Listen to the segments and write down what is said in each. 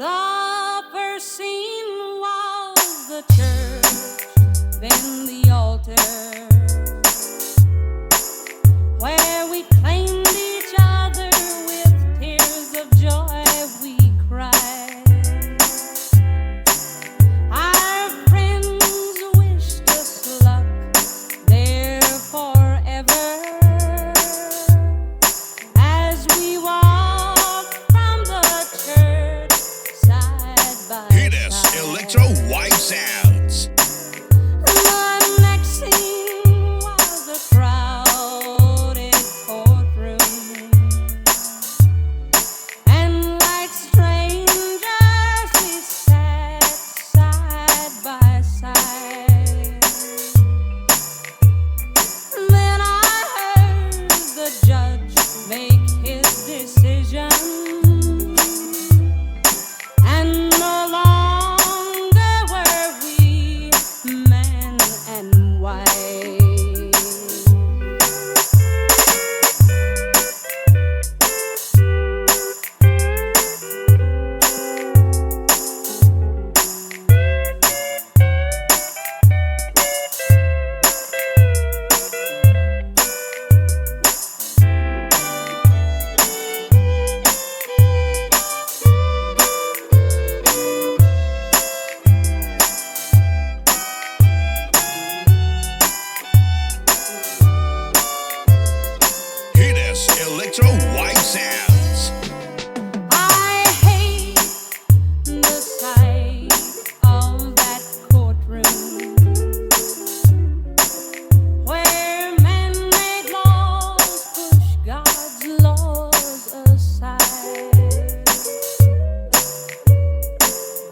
The first scene was the church, then the altar, where we claimed each other with tears of joy we cried. Our friends wished us luck there forever as we walked from the church side by Hit us, side. Electro White Sounds. The next scene was a crowded courtroom, and like strangers we sat side by side. Then I heard the judge make his decision, and no longer were we man and wife. Hit us, Electro White Sounds. I hate the sight of that courtroom where man-made laws push God's laws aside.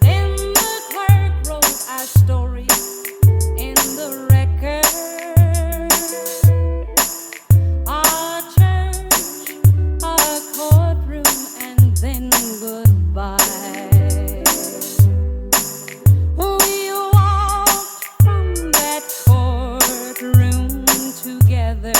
Then the clerk wrote our story in the record. Our church, our courtroom, and then goodbye. We walked from that courtroom together